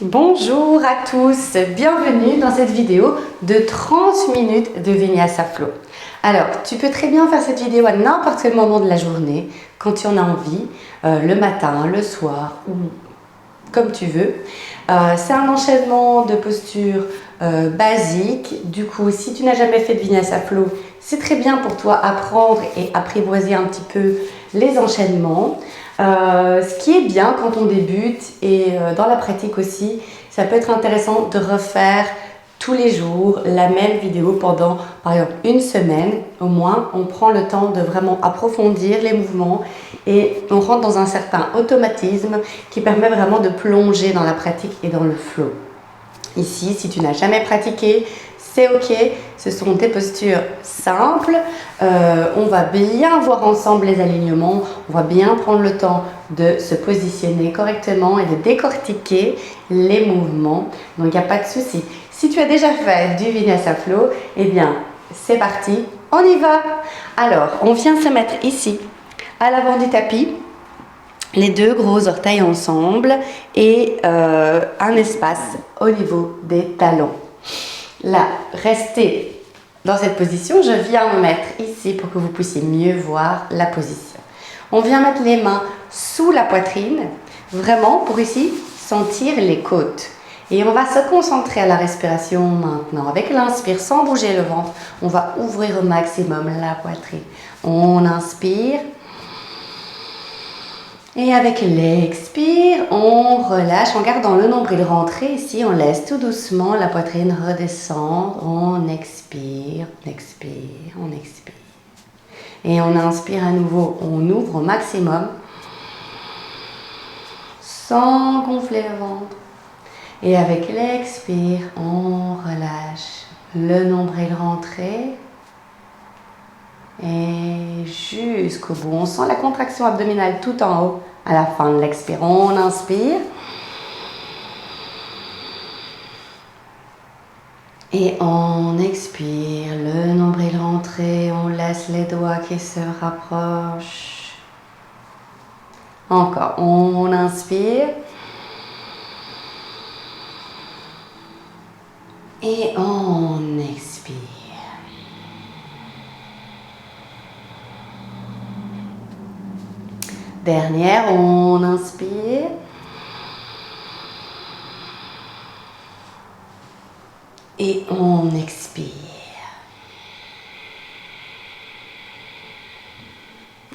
Bonjour à tous, bienvenue dans cette vidéo de 30 minutes de Vinyasa Flow. Alors, tu peux très bien faire cette vidéo à n'importe quel moment de la journée, quand tu en as envie, le matin, le soir, ou comme tu veux. C'est un enchaînement de postures basiques. Du coup, si tu n'as jamais fait de Vinyasa Flow, c'est très bien pour toi apprendre et apprivoiser un petit peu les enchaînements. Ce qui est bien quand on débute et dans la pratique aussi, ça peut être intéressant de refaire tous les jours la même vidéo pendant par exemple une semaine. Au moins, on prend le temps de vraiment approfondir les mouvements et on rentre dans un certain automatisme qui permet vraiment de plonger dans la pratique et dans le flow. Ici, si tu n'as jamais pratiqué, c'est ok, ce sont des postures simples, on va bien voir ensemble les alignements, on va bien prendre le temps de se positionner correctement et de décortiquer les mouvements, donc il n'y a pas de souci. Si tu as déjà fait du Vinyasa Flow, eh bien c'est parti, on y va. Alors, on vient se mettre ici, à l'avant du tapis, les deux gros orteils ensemble et un espace au niveau des talons. Là, restez dans cette position. Je viens me mettre ici pour que vous puissiez mieux voir la position. On vient mettre les mains sous la poitrine, vraiment pour ici sentir les côtes. Et on va se concentrer à la respiration maintenant. Avec l'inspire, sans bouger le ventre, on va ouvrir au maximum la poitrine. On inspire. Et avec l'expire, on relâche en gardant le nombril rentré ici. On laisse tout doucement la poitrine redescendre. On expire, on expire, on expire. Et on inspire à nouveau. On ouvre au maximum sans gonfler le ventre. Et avec l'expire, on relâche le nombril rentré. Et jusqu'au bout, on sent la contraction abdominale tout en haut à la fin de l'expire. On inspire. Et on expire, le nombril rentré, on laisse les doigts qui se rapprochent. Encore, on inspire. Et on expire. Dernière, on inspire. Et on expire.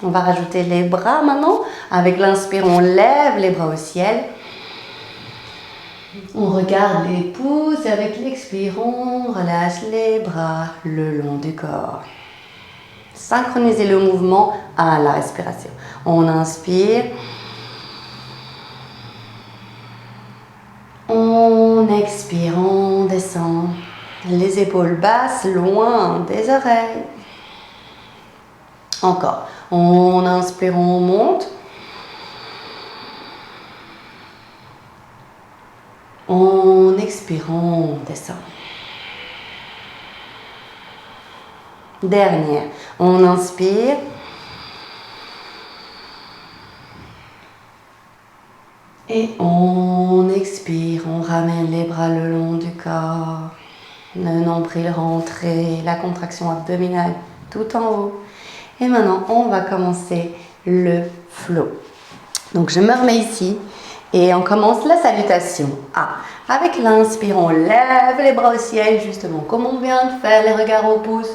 On va rajouter les bras maintenant. Avec l'inspire, on lève les bras au ciel. On regarde les pouces et avec l'expire, on relâche les bras le long du corps. Synchronisez le mouvement à la respiration. On inspire. On expire, on descend. Les épaules basses, loin des oreilles. Encore. On inspire, on monte. On expire, on descend. Dernière. On inspire. Et on expire, on ramène les bras le long du corps. Le nombril rentré, la contraction abdominale tout en haut. Et maintenant, on va commencer le flow. Donc, je me remets ici et on commence la salutation. Avec l'inspire, on lève les bras au ciel, justement, comme on vient de faire, les regards au pouce.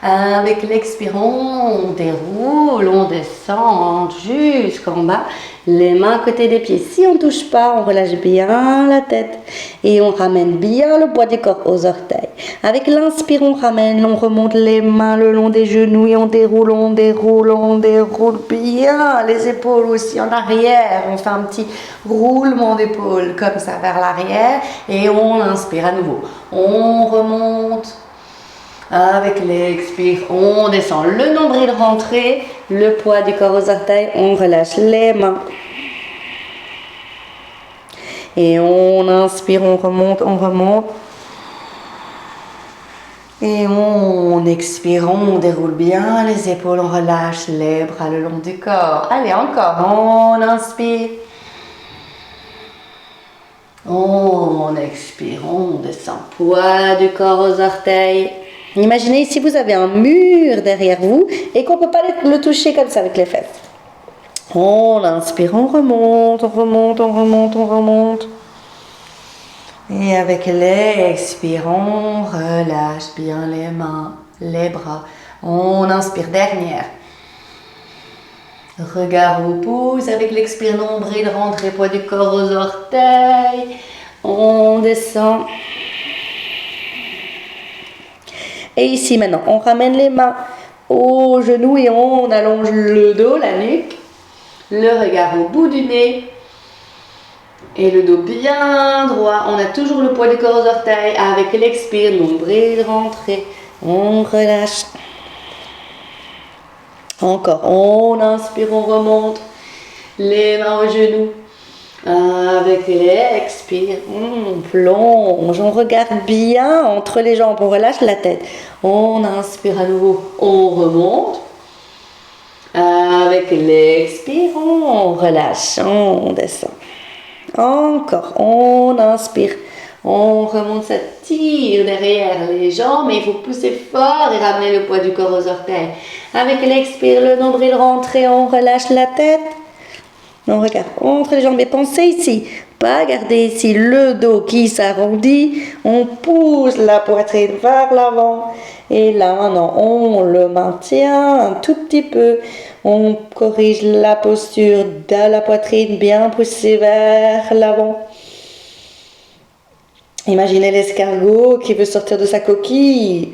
Avec l'expire, on déroule, on descend jusqu'en bas. Les mains à côté des pieds. Si on ne touche pas, on relâche bien la tête. Et on ramène bien le poids du corps aux orteils. Avec l'inspire, on ramène, on remonte les mains le long des genoux et on déroule, on déroule, on déroule bien les épaules aussi en arrière. On fait un petit roulement d'épaule comme ça vers l'arrière. Et on inspire à nouveau. On remonte. Avec l'expire, on descend le nombril rentré, le poids du corps aux orteils, on relâche les mains. Et on inspire, on remonte, on remonte. Et on expire, on déroule bien les épaules, on relâche les bras le long du corps. Allez, encore, on inspire. On expire, on descend. Poids du corps aux orteils. Imaginez si vous avez un mur derrière vous et qu'on ne peut pas le toucher comme ça avec les fesses. On inspire, on remonte, on remonte, on remonte, on remonte. Et avec l'expire, on relâche bien les mains, les bras. On inspire, dernière. Regard au pouce, avec l'expire, nombril, rentrée, poids du corps aux orteils. On descend. Et ici maintenant, on ramène les mains aux genoux et on allonge le dos, la nuque. Le regard au bout du nez. Et le dos bien droit. On a toujours le poids du corps aux orteils. Avec l'expire, nombril, rentrée. On relâche. Encore, on inspire, on remonte les mains aux genoux. Avec l'expire, on plonge, on regarde bien entre les jambes, on relâche la tête. On inspire à nouveau, on remonte. Avec l'expire, on relâche, on descend. Encore, on inspire. On remonte, ça tire derrière les jambes, mais il faut pousser fort et ramener le poids du corps aux orteils. Avec l'expire, le nombril rentre et on relâche la tête. On regarde entre les jambes et pensez ici, pas garder ici le dos qui s'arrondit. On pousse la poitrine vers l'avant. Et là, maintenant, on le maintient un tout petit peu. On corrige la posture de la poitrine bien poussée vers l'avant. Imaginez l'escargot qui veut sortir de sa coquille.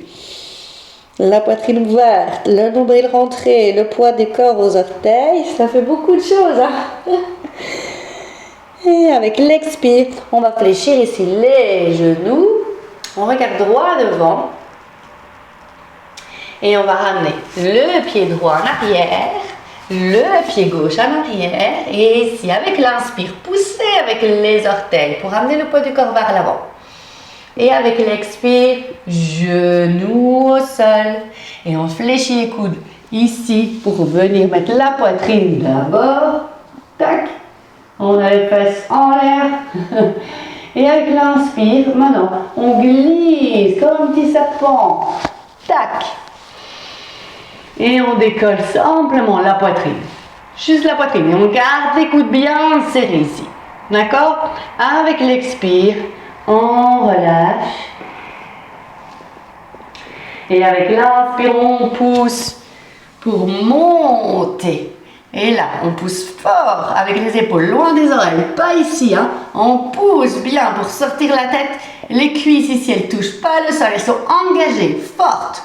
La poitrine ouverte, le nombril rentré, le poids des corps aux orteils. Ça fait beaucoup de choses. Hein. Et avec l'expire, on va fléchir ici les genoux. On regarde droit devant. Et on va ramener le pied droit en arrière, le pied gauche en arrière. Et ici, avec l'inspire, poussez avec les orteils pour ramener le poids du corps vers l'avant. Et avec l'expire, genoux au sol. Et on fléchit les coudes ici pour venir mettre la poitrine d'abord. Tac. On a les fesses en l'air. Et avec l'inspire, maintenant, on glisse comme un petit serpent. Tac. Et on décolle simplement la poitrine. Juste la poitrine. Et on garde les coudes bien serrés ici. D'accord? Avec l'expire, on relâche. Et avec l'inspire, on pousse pour monter. Et là, on pousse fort avec les épaules loin des oreilles, pas ici. Hein. On pousse bien pour sortir la tête. Les cuisses ici, elles ne touchent pas le sol, elles sont engagées, fortes.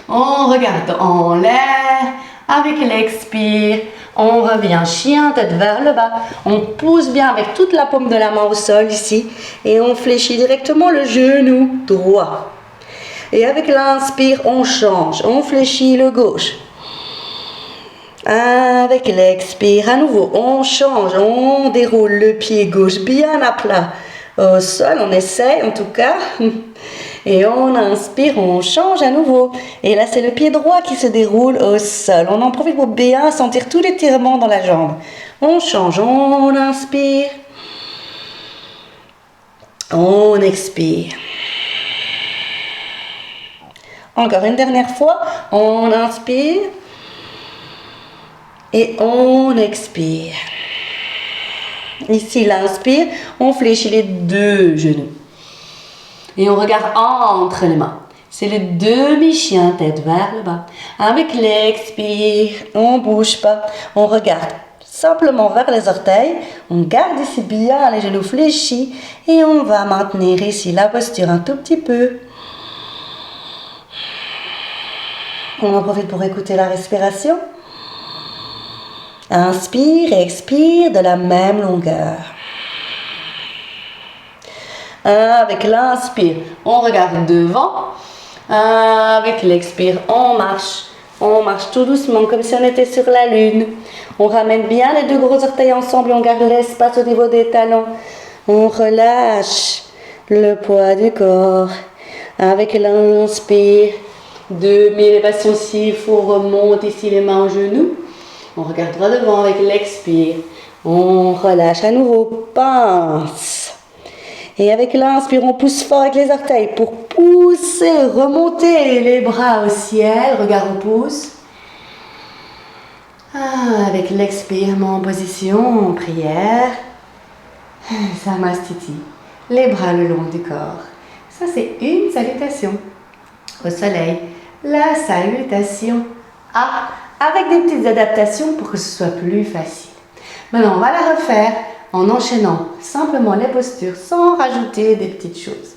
On regarde en l'air. Avec l'expire, on revient chien, tête vers le bas. On pousse bien avec toute la paume de la main au sol ici. Et on fléchit directement le genou droit. Et avec l'inspire, on change. On fléchit le gauche. Avec l'expire, à nouveau, on change. On déroule le pied gauche bien à plat au sol. On essaye en tout cas. Et on inspire, on change à nouveau. Et là, c'est le pied droit qui se déroule au sol. On en profite pour bien sentir tout l'étirement dans la jambe. On change, on inspire. On expire. Encore une dernière fois, on inspire. Et on expire. Ici, l'inspire, on fléchit les deux genoux. Et on regarde entre les mains. C'est le demi-chien, tête vers le bas. Avec l'expire, on ne bouge pas. On regarde simplement vers les orteils. On garde ici bien les genoux fléchis. Et on va maintenir ici la posture un tout petit peu. On en profite pour écouter la respiration. Inspire et expire de la même longueur. Avec l'inspire, on regarde devant. Avec l'expire, on marche. On marche tout doucement comme si on était sur la lune. On ramène bien les deux gros orteils ensemble et on garde l'espace au niveau des talons. On relâche le poids du corps. Avec l'inspire, demi-élévation s'il faut, on remonte ici les mains aux genoux. On regarde droit devant avec l'expire. On relâche à nouveau, pince. Et avec l'inspire, on pousse fort avec les orteils pour pousser, remonter les bras au ciel. Regard au pouce. Avec l'expire, en position, en prière. Samastiti. Les bras le long du corps. Ça, c'est une salutation. Au soleil, la salutation. Avec des petites adaptations pour que ce soit plus facile. Maintenant, on va la refaire en enchaînant simplement les postures sans rajouter des petites choses.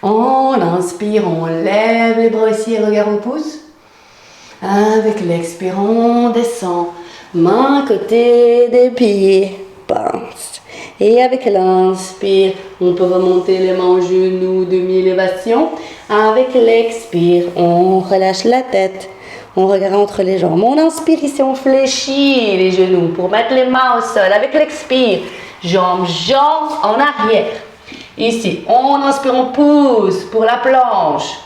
On inspire, on lève les bras ici et regard au pouce. Avec l'expire, on descend. Main côté des pieds. Pince. Et avec l'inspire, on peut remonter les mains aux genoux, demi-élévation. Avec l'expire, on relâche la tête. On regarde entre les jambes. On inspire ici, on fléchit les genoux pour mettre les mains au sol. Avec l'expire, jambes en arrière. Ici, on inspire, on pousse pour la planche.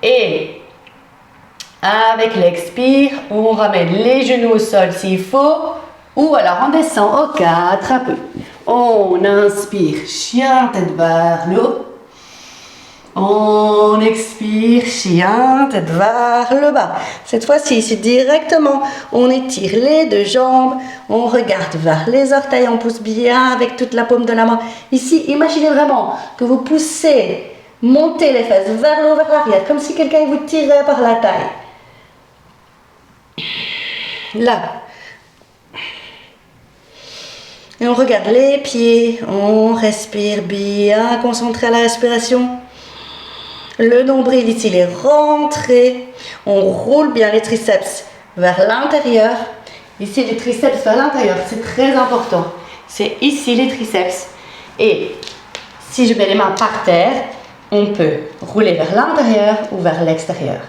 Et avec l'expire, on ramène les genoux au sol s'il faut. Ou alors on descend au 4 un peu. On inspire, chien, tête vers le haut. On expire, chien, tête vers le bas. Cette fois-ci, c'est directement, on étire les deux jambes, on regarde vers les orteils, on pousse bien avec toute la paume de la main. Ici, imaginez vraiment que vous poussez, montez les fesses vers le haut, vers l'arrière, comme si quelqu'un vous tirait par la taille. Là. Et on regarde les pieds, on respire bien, concentré à la respiration. Le nombril ici, il est rentré. On roule bien les triceps vers l'intérieur. Ici, les triceps vers l'intérieur, c'est très important. C'est ici les triceps. Et si je mets les mains par terre, on peut rouler vers l'intérieur ou vers l'extérieur.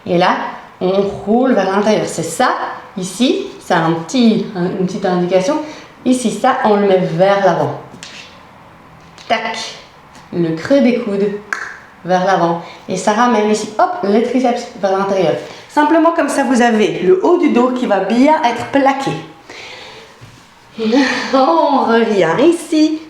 Et là, on roule vers l'intérieur. C'est ça, ici, c'est une petite indication. Ici, ça, on le met vers l'avant. Tac. Le creux des coudes vers l'avant. Et ça ramène ici, hop, les triceps vers l'intérieur. Simplement comme ça, vous avez le haut du dos qui va bien être plaqué. On revient ici.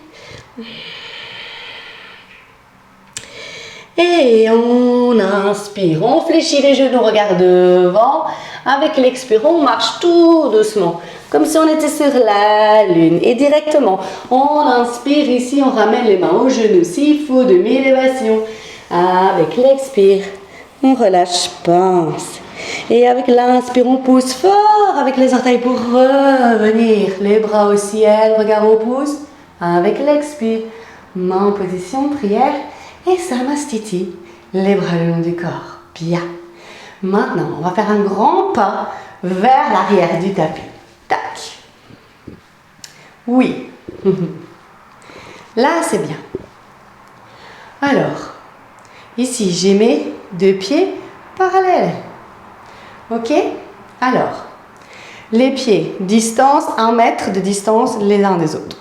Et on inspire, on fléchit les genoux, regarde devant. Avec l'expire, on marche tout doucement, comme si on était sur la lune. Et directement, on inspire ici, on ramène les mains aux genoux, s'il faut, demi-élévation. Avec l'expire, on relâche, pince. Et avec l'inspire, on pousse fort avec les orteils pour revenir. Les bras au ciel, regard au pouce. Avec l'expire, main en position, prière. Et Samastiti, les bras le long du corps. Bien. Maintenant, on va faire un grand pas vers l'arrière du tapis. Tac. Oui. Là, c'est bien. Alors, ici, j'ai mes deux pieds parallèles. Ok? Alors, les pieds, distance, 1 mètre de distance les uns des autres.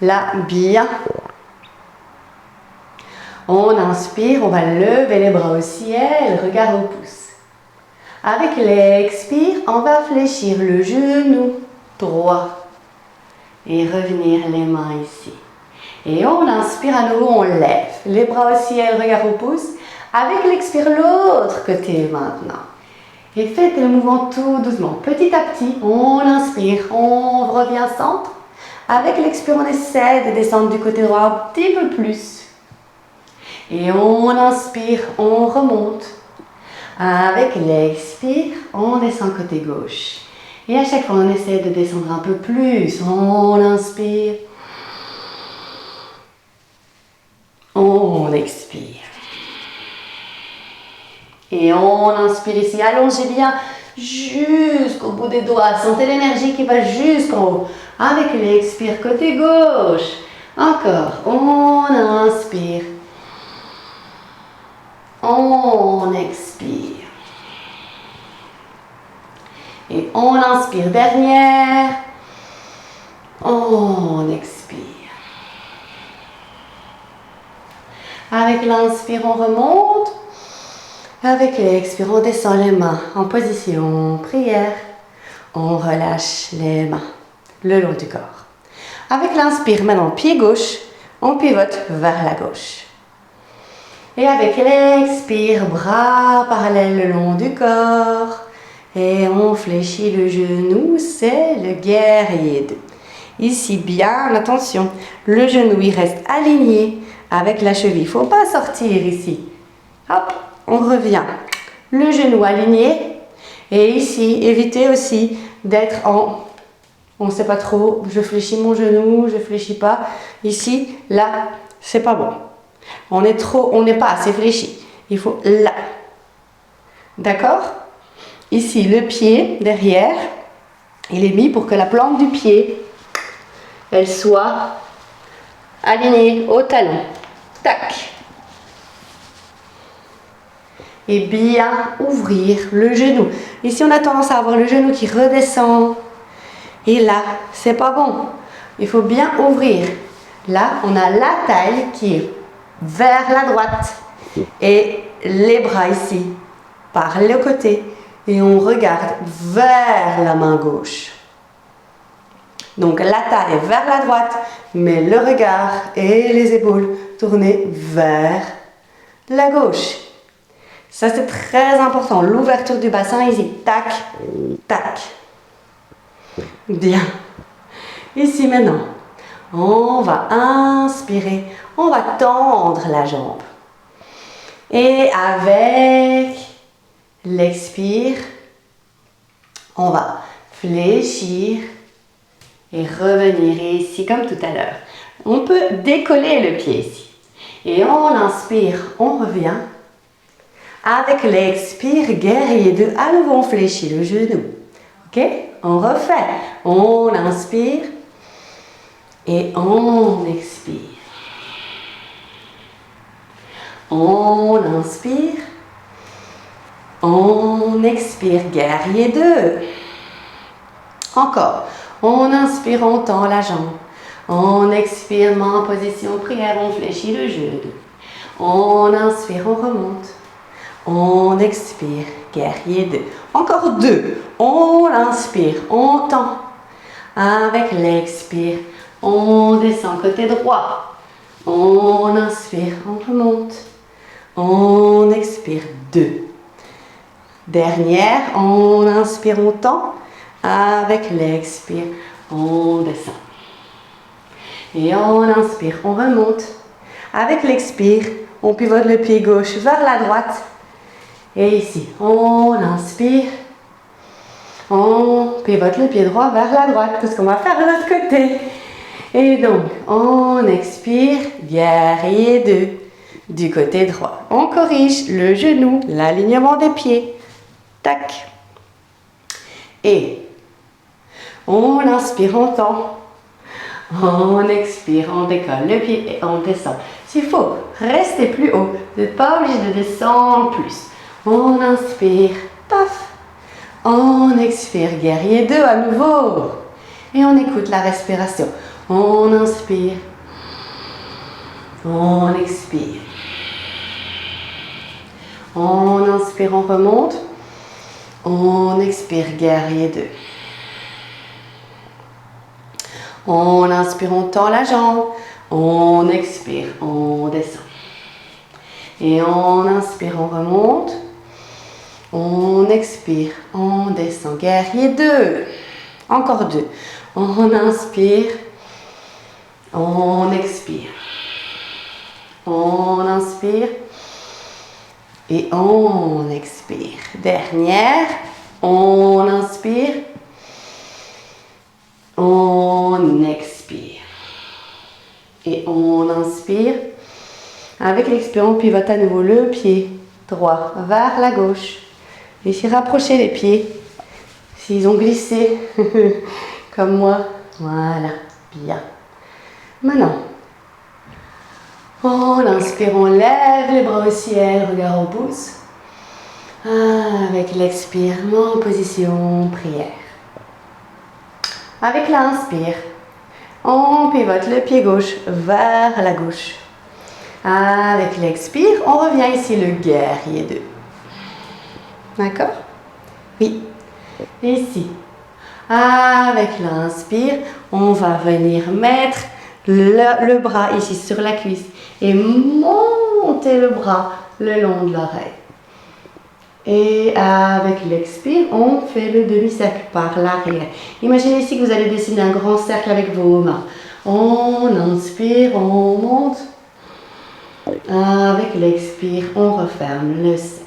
Là, bien. On inspire, on va lever les bras au ciel, regard au pouce. Avec l'expire, on va fléchir le genou droit et revenir les mains ici. Et on inspire à nouveau, on lève les bras au ciel, regard au pouce. Avec l'expire, l'autre côté maintenant. Et faites le mouvement tout doucement. Petit à petit, on inspire, on revient centre. Avec l'expire, on essaie de descendre du côté droit un petit peu plus. Et on inspire, on remonte. Avec l'expire, on descend côté gauche. Et à chaque fois, on essaie de descendre un peu plus. On inspire. On expire. Et on inspire ici. Allongez bien jusqu'au bout des doigts. Sentez l'énergie qui va jusqu'en haut. Avec l'expire, côté gauche. Encore. On inspire. On expire. Et on inspire, dernière. On expire. Avec l'inspire, on remonte. Avec l'expire, on descend les mains en position prière. On relâche les mains le long du corps. Avec l'inspire, maintenant pied gauche, on pivote vers la gauche. Et avec l'expire, bras parallèles le long du corps. Et on fléchit le genou, c'est le guerrier 2. Ici, bien attention, le genou il reste aligné avec la cheville. Il ne faut pas sortir ici. Hop, on revient. Le genou aligné. Et ici, évitez aussi d'être en... On ne sait pas trop, je fléchis mon genou, je ne fléchis pas. Ici, là, c'est pas bon. On n'est pas assez fléchi. Il faut là. D'accord? Ici, le pied derrière, il est mis pour que la plante du pied, elle soit alignée au talon. Tac. Et bien ouvrir le genou. Ici, on a tendance à avoir le genou qui redescend. Et là, c'est pas bon. Il faut bien ouvrir. Là, on a la taille qui est vers la droite. Et les bras ici, par le côté. Et on regarde vers la main gauche. Donc la taille est vers la droite, mais le regard et les épaules tournés vers la gauche. Ça, c'est très important. L'ouverture du bassin ici. Tac, tac. Bien. Ici maintenant, on va inspirer. On va tendre la jambe. Et avec l'expire, on va fléchir et revenir ici comme tout à l'heure. On peut décoller le pied ici. Et on inspire, on revient. Avec l'expire, guerrier 2, à nouveau on fléchit le genou. Ok? On refait. On inspire et on expire. On inspire. On expire, guerrier 2. Encore. On inspire, on tend la jambe. On expire, main en position prière, on fléchit le genou. On inspire, on remonte. On expire, guerrier 2. Encore 2. On inspire, on tend. Avec l'expire, on descend côté droit. On inspire, on remonte. On expire, 2. Dernière, on inspire, on tend. Avec l'expire, on descend. Et on inspire, on remonte. Avec l'expire, on pivote le pied gauche vers la droite. Et ici, on inspire. On pivote le pied droit vers la droite. C'est ce qu'on va faire de l'autre côté. Et donc, on expire, guerrier 2 du côté droit. On corrige le genou, l'alignement des pieds. Tac. Et on inspire, on tend. On expire, on décolle le pied et on descend. S'il faut, restez plus haut. Vous n'êtes pas obligé de descendre plus. On inspire, paf. On expire, guerrier 2 à nouveau. Et on écoute la respiration. On inspire. On expire. On inspire, on remonte. On expire, guerrier 2. On inspire, on tend la jambe. On expire, on descend. Et on inspire, on remonte. On expire, on descend. Guerrier 2. Encore 2. On inspire. On expire. On inspire. Et on expire. Dernière. On inspire. On expire. Et on inspire. Avec l'expire, on pivote à nouveau le pied droit vers la gauche. Ici, rapprochez les pieds. S'ils ont glissé, comme moi. Voilà, bien. Maintenant, on inspire, on lève les bras au ciel, regard au pouce. Avec l'expire, en position prière. Avec l'inspire, on pivote le pied gauche vers la gauche. Avec l'expire, on revient ici le guerrier 2. D'accord? Oui. Ici. Avec l'inspire, on va venir mettre le bras ici sur la cuisse et montez le bras le long de l'oreille. Et avec l'expire, on fait le demi-cercle par l'arrière. Imaginez ici que vous allez dessiner un grand cercle avec vos mains. On inspire, on monte. Avec l'expire, on referme le cercle.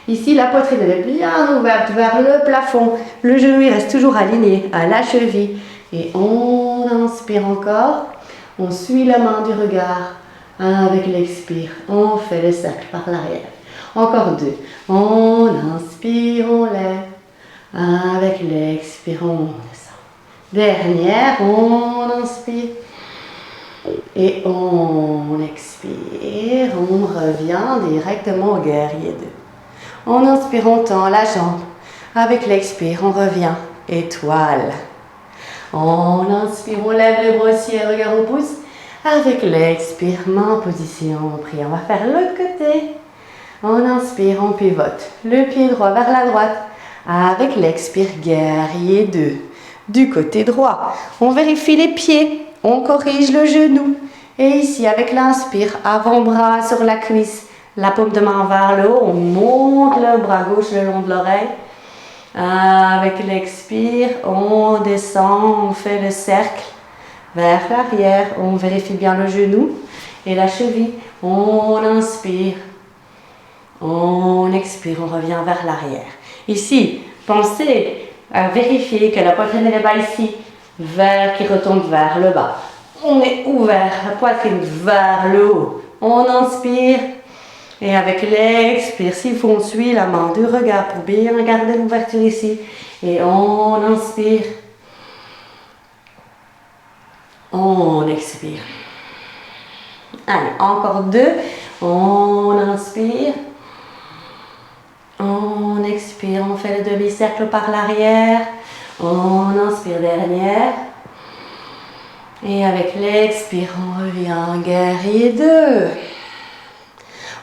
Ici, la poitrine elle est bien ouverte vers le plafond. Le genou il reste toujours aligné à la cheville. Et on inspire encore. On suit la main du regard. Avec l'expire, on fait le cercle par l'arrière. Encore 2. On inspire, on lève. Avec l'expire, on descend. Dernière, on inspire. Et on expire, on revient directement au guerrier 2. On inspire, on tend la jambe. Avec l'expire, on revient. Étoile. On inspire, on lève le bras au ciel, regard au pouce. Avec l'expire, main en position, on prie. On va faire l'autre côté. On inspire, on pivote. Le pied droit vers la droite. Avec l'expire, guerrier 2. Du côté droit, on vérifie les pieds. On corrige le genou. Et ici, avec l'inspire, avant-bras sur la cuisse. La paume de main vers le haut. On monte le bras gauche le long de l'oreille. Avec l'expire, on descend, on fait le cercle vers l'arrière. On vérifie bien le genou et la cheville. On inspire. On expire, on revient vers l'arrière. Ici, pensez à vérifier que la poitrine est bas ici, qui retombe vers le bas. On est ouvert, la poitrine vers le haut. On inspire et avec l'expire, s'il faut, on suit la main du regard pour bien garder l'ouverture ici. Et on inspire. On expire. Allez, encore 2. On inspire. On expire, on fait le demi-cercle par l'arrière. On inspire, dernière. Et avec l'expire, on revient, guerrier 2.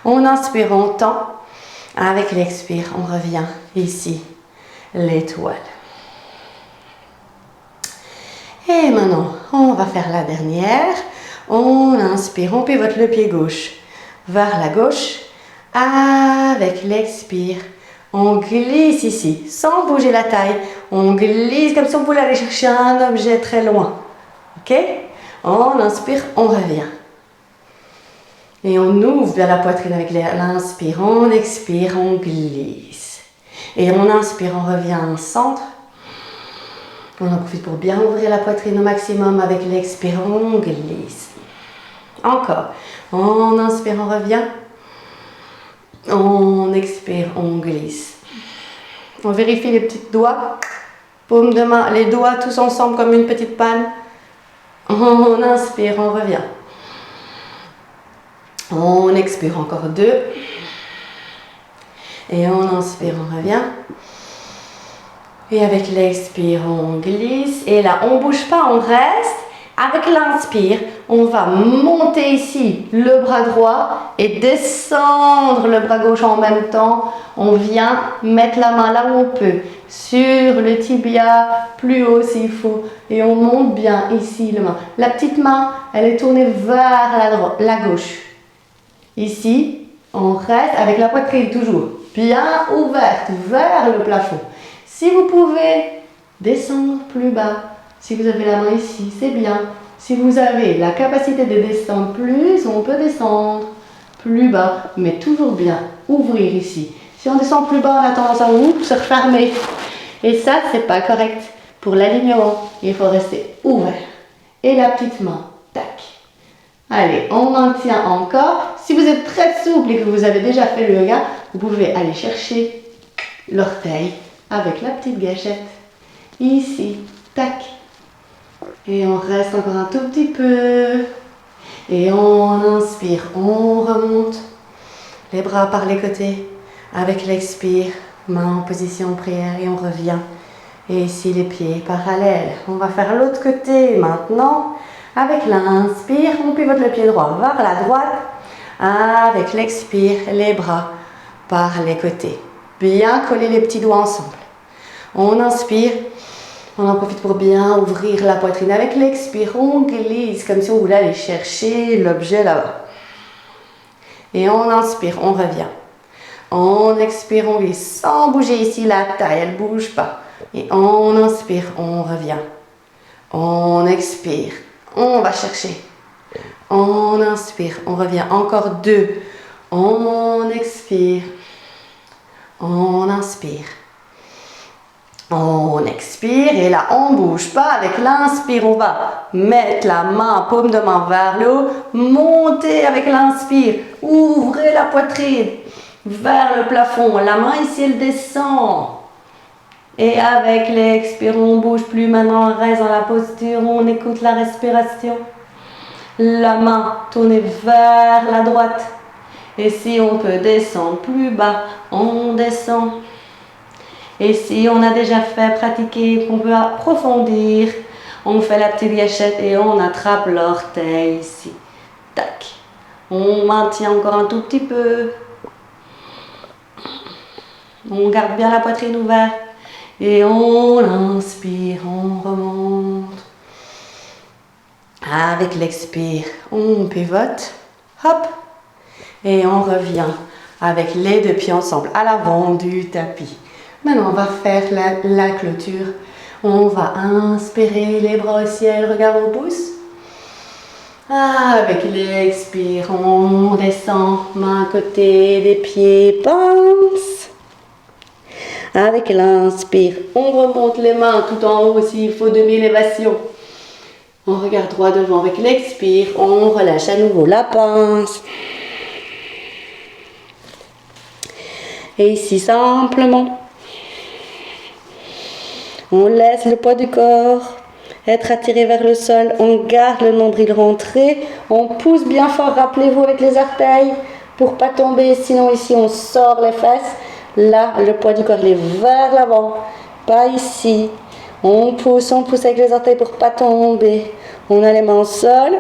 On inspire, on tend. Avec l'expire, on revient ici, l'étoile. Et maintenant, on va faire la dernière. On inspire, on pivote le pied gauche vers la gauche. Avec l'expire, on glisse ici, sans bouger la taille. On glisse comme si on voulait aller chercher un objet très loin. Ok? On inspire, on revient. Et on ouvre bien la poitrine avec l'inspire. On expire, on glisse. Et on inspire, on revient en centre. On en profite pour bien ouvrir la poitrine au maximum. Avec l'expire, on glisse. Encore. On inspire, on revient. On expire, on glisse. On vérifie les petits doigts. Paume de main, les doigts tous ensemble comme une petite palme. On inspire, on revient. On expire, encore 2. Et on inspire, on revient. Et avec l'expire, on glisse. Et là, on ne bouge pas, on reste. Avec l'inspire, on va monter ici le bras droit et descendre le bras gauche en même temps. On vient mettre la main là où on peut, sur le tibia, plus haut s'il faut. Et on monte bien ici la main. La petite main, elle est tournée vers la gauche. Ici, on reste avec la poitrine toujours bien ouverte vers le plafond. Si vous pouvez descendre plus bas, si vous avez la main ici, c'est bien. Si vous avez la capacité de descendre plus, on peut descendre plus bas, mais toujours bien ouvrir ici. Si on descend plus bas, on a tendance à se refermer. Et ça, c'est pas correct. Pour l'alignement, il faut rester ouvert. Et la petite main, tac. Allez, on maintient encore. Si vous êtes très souple et que vous avez déjà fait le yoga, vous pouvez aller chercher l'orteil avec la petite gâchette. Ici, tac. Et on reste encore un tout petit peu. Et on inspire, on remonte. Les bras par les côtés. Avec l'expire, main en position prière et on revient. Et ici les pieds parallèles. On va faire l'autre côté maintenant. Avec l'inspire, on pivote le pied droit vers la droite. Avec l'expire, les bras par les côtés. Bien coller les petits doigts ensemble. On inspire. On en profite pour bien ouvrir la poitrine avec l'expire. On glisse comme si on voulait aller chercher l'objet là-bas. Et on inspire, on revient. On expire, on glisse sans bouger ici la taille, elle ne bouge pas. Et on inspire, on revient. On expire, on va chercher. On inspire, on revient. Encore 2. On expire. On inspire. On expire et là on ne bouge pas. Avec l'inspire, on va mettre la main, paume de main vers le haut. Monter avec l'inspire. Ouvrez la poitrine vers le plafond. La main ici, elle descend. Et avec l'expire, on ne bouge plus. Maintenant, on reste dans la posture. On écoute la respiration. La main tournée vers la droite. Et si on peut descendre plus bas, on descend. Et si on a déjà fait pratiquer, qu'on peut approfondir, on fait la petite gâchette et on attrape l'orteil ici. Tac. On maintient encore un tout petit peu. On garde bien la poitrine ouverte. Et on inspire, on remonte. Avec l'expire, on pivote. Hop. Et on revient avec les 2 pieds ensemble à l'avant du tapis. Maintenant, on va faire la clôture. On va inspirer les bras au ciel, regarde au pouce. Avec l'expire, on descend, main à côté des pieds, pince. Avec l'inspire, on remonte les mains tout en haut s'il faut demi-élévation. On regarde droit devant avec l'expire, on relâche à nouveau la pince. Et ici, simplement, on laisse le poids du corps être attiré vers le sol. On garde le nombril rentré. On pousse bien fort, rappelez-vous, avec les orteils pour ne pas tomber. Sinon, ici, on sort les fesses. Là, le poids du corps il est vers l'avant, pas ici. On pousse avec les orteils pour ne pas tomber. On a les mains au sol.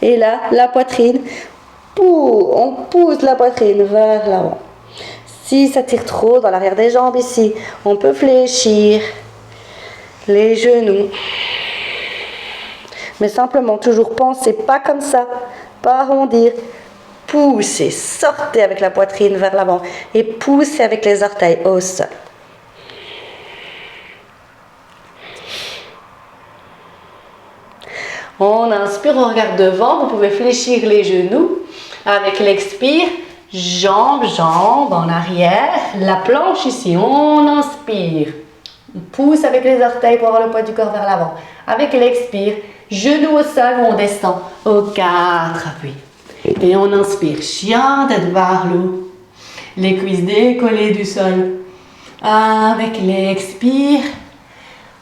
Et là, la poitrine, on pousse la poitrine vers l'avant. Si ça tire trop dans l'arrière des jambes ici, on peut fléchir les genoux. Mais simplement, toujours pensez pas comme ça, pas arrondir. Poussez, sortez avec la poitrine vers l'avant et poussez avec les orteils au sol. On inspire, on regarde devant, vous pouvez fléchir les genoux avec l'expire. Jambes en arrière, la planche ici, on inspire. On pousse avec les orteils pour avoir le poids du corps vers l'avant. Avec l'expire, genoux au sol, on descend aux 4 appuis. Et on inspire, chien, tête vers le haut. Les cuisses décollées du sol. Avec l'expire,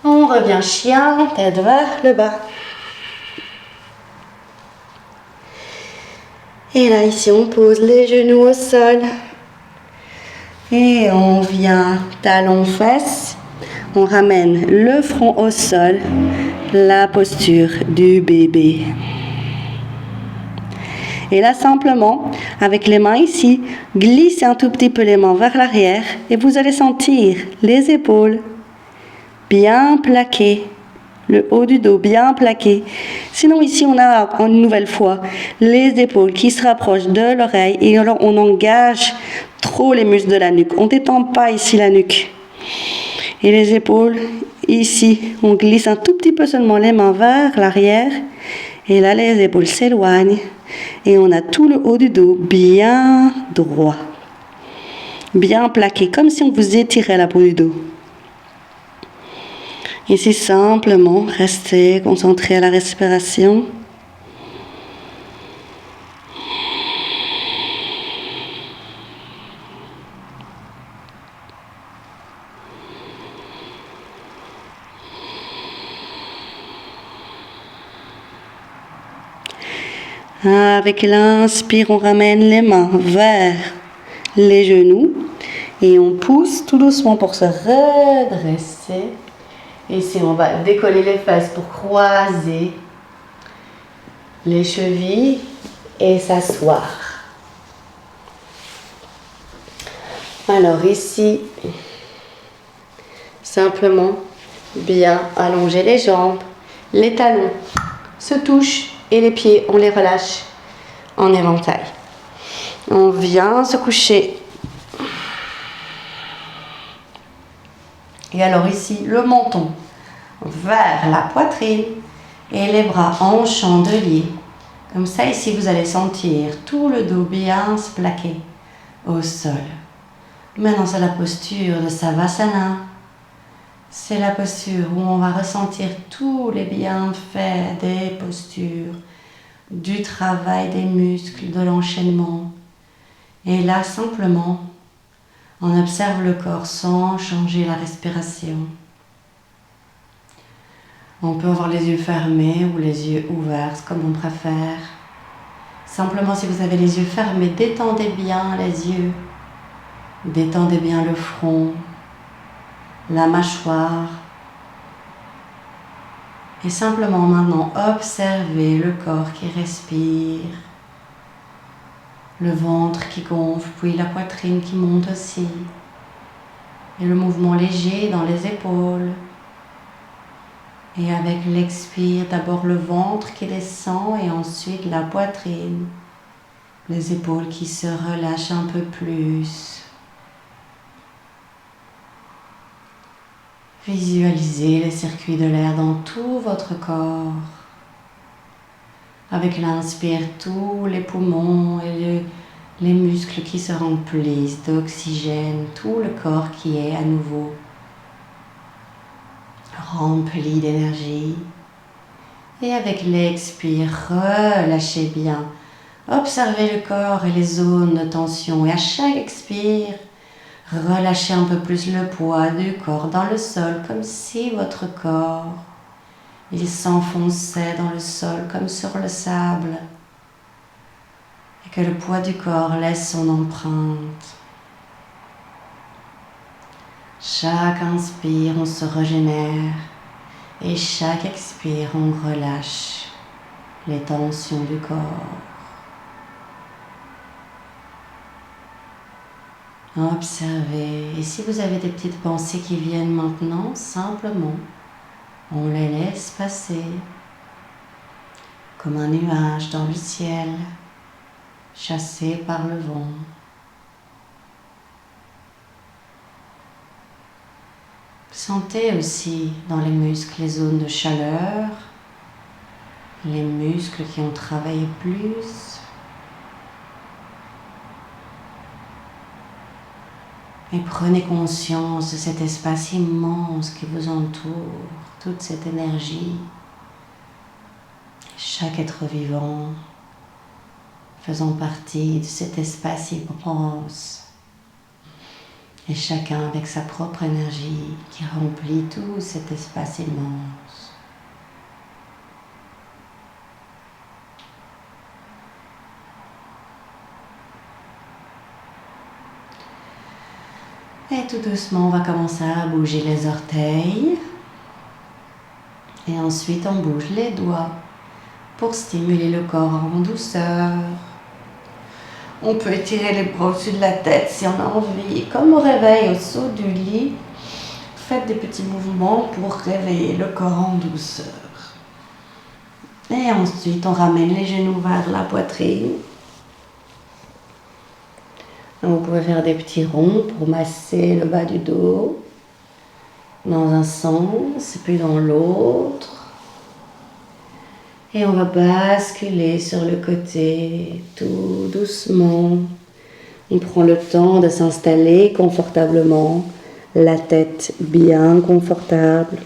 on revient chien, tête vers le bas. Et là, ici, on pose les genoux au sol. Et on vient talon-fesses. On ramène le front au sol. La posture du bébé. Et là, simplement, avec les mains ici, glissez un tout petit peu les mains vers l'arrière. Et vous allez sentir les épaules bien plaquées. Le haut du dos bien plaqué. Sinon, ici, on a une nouvelle fois les épaules qui se rapprochent de l'oreille et alors on engage trop les muscles de la nuque. On ne détend pas ici la nuque. Et les épaules, ici, on glisse un tout petit peu seulement les mains vers l'arrière. Et là, les épaules s'éloignent et on a tout le haut du dos bien droit. Bien plaqué, comme si on vous étirait la peau du dos. Ici, simplement, restez concentré à la respiration. Avec l'inspire, on ramène les mains vers les genoux et on pousse tout doucement pour se redresser. Ici, on va décoller les fesses pour croiser les chevilles et s'asseoir. Alors ici, simplement, Bien allonger les jambes. Les talons se touchent et les pieds, on les relâche en éventail. On vient se coucher. Et alors ici, le menton vers la poitrine et les bras en chandelier. Comme ça, ici, vous allez sentir tout le dos bien se plaquer au sol. Maintenant, c'est la posture de Savasana. C'est la posture où on va ressentir tous les bienfaits des postures, du travail des muscles, de l'enchaînement. Et là, simplement, on observe le corps sans changer la respiration. On peut avoir les yeux fermés ou les yeux ouverts, comme on préfère. Simplement, si vous avez les yeux fermés, détendez bien les yeux. Détendez bien le front, la mâchoire. Et simplement maintenant, observez le corps qui respire. Le ventre qui gonfle, puis la poitrine qui monte aussi. Et le mouvement léger dans les épaules. Et avec l'expire, d'abord le ventre qui descend et ensuite la poitrine. Les épaules qui se relâchent un peu plus. Visualisez les circuits de l'air dans tout votre corps. Avec l'inspire, tous les poumons et les muscles qui se remplissent d'oxygène, tout le corps qui est à nouveau rempli d'énergie. Et avec l'expire, relâchez bien. Observez le corps et les zones de tension. Et à chaque expire, relâchez un peu plus le poids du corps dans le sol, comme si votre corps, il s'enfonçait dans le sol comme sur le sable. Et que le poids du corps laisse son empreinte. Chaque inspire, on se régénère. Et chaque expire, on relâche les tensions du corps. Observez. Et si vous avez des petites pensées qui viennent maintenant, simplement, on les laisse passer comme un nuage dans le ciel, chassé par le vent. Sentez aussi dans les muscles les zones de chaleur, les muscles qui ont travaillé plus. Et prenez conscience de cet espace immense qui vous entoure, toute cette énergie. Chaque être vivant faisant partie de cet espace immense. Et chacun avec sa propre énergie qui remplit tout cet espace immense. Et tout doucement, on va commencer à bouger les orteils. Et ensuite, on bouge les doigts pour stimuler le corps en douceur. On peut étirer les bras au-dessus de la tête si on a envie. Comme au réveil, au saut du lit, faites des petits mouvements pour réveiller le corps en douceur. Et ensuite, on ramène les genoux vers la poitrine. Donc, vous pouvez faire des petits ronds pour masser le bas du dos dans un sens et puis dans l'autre. Et on va basculer sur le côté tout doucement. On prend le temps de s'installer confortablement, la tête bien confortable,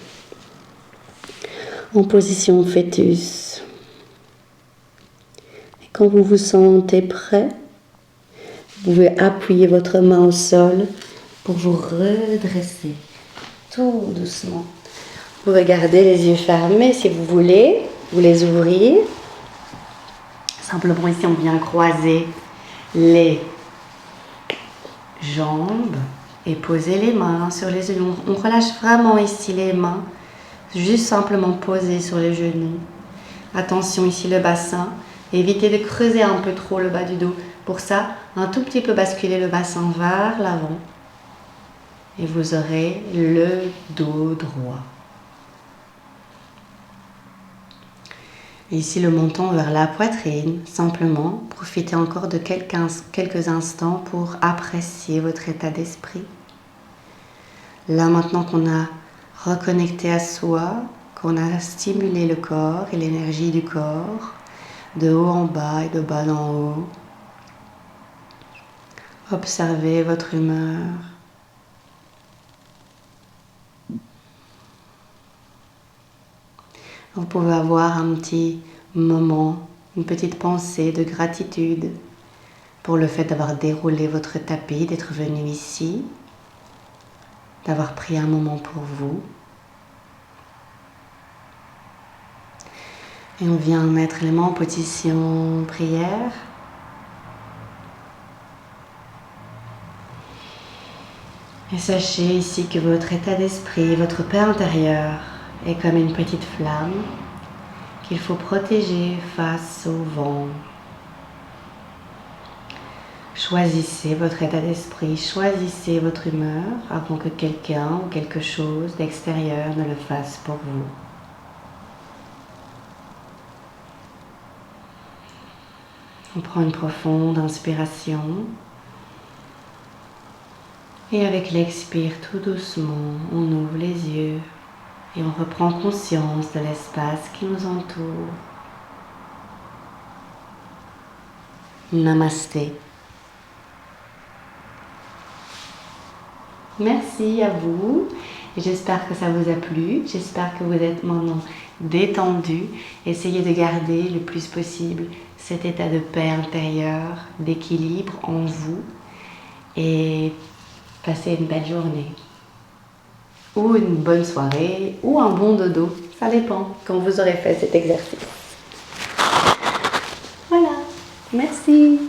en position fœtus. Et quand vous vous sentez prêt, vous pouvez appuyer votre main au sol pour vous redresser tout doucement. Vous pouvez garder les yeux fermés si vous voulez. Vous les ouvrir. Simplement ici, on vient croiser les jambes et poser les mains sur les genoux. On relâche vraiment ici les mains, juste simplement poser sur les genoux. Attention ici le bassin. Évitez de creuser un peu trop le bas du dos. Pour ça, un tout petit peu basculer le bassin vers l'avant. Et vous aurez le dos droit. Ici, le menton vers la poitrine. Simplement, profitez encore de quelques instants pour apprécier votre état d'esprit. Là, maintenant qu'on a reconnecté à soi, qu'on a stimulé le corps et l'énergie du corps, de haut en bas et de bas en haut, observez votre humeur. Vous pouvez avoir un petit moment, une petite pensée de gratitude pour le fait d'avoir déroulé votre tapis, d'être venu ici, d'avoir pris un moment pour vous. Et on vient mettre les mains en position prière. Et sachez ici que votre état d'esprit, votre paix intérieure est comme une petite flamme qu'il faut protéger face au vent. Choisissez votre état d'esprit, choisissez votre humeur avant que quelqu'un ou quelque chose d'extérieur ne le fasse pour vous. On prend une profonde inspiration et avec l'expire tout doucement, on ouvre les yeux et on reprend conscience de l'espace qui nous entoure. Namasté. Merci à vous. J'espère que ça vous a plu. J'espère que vous êtes maintenant détendu. Essayez de garder le plus possible cet état de paix intérieure, d'équilibre en vous et passez une belle journée. Ou une bonne soirée, ou un bon dodo. Ça dépend quand vous aurez fait cet exercice. Voilà. Merci.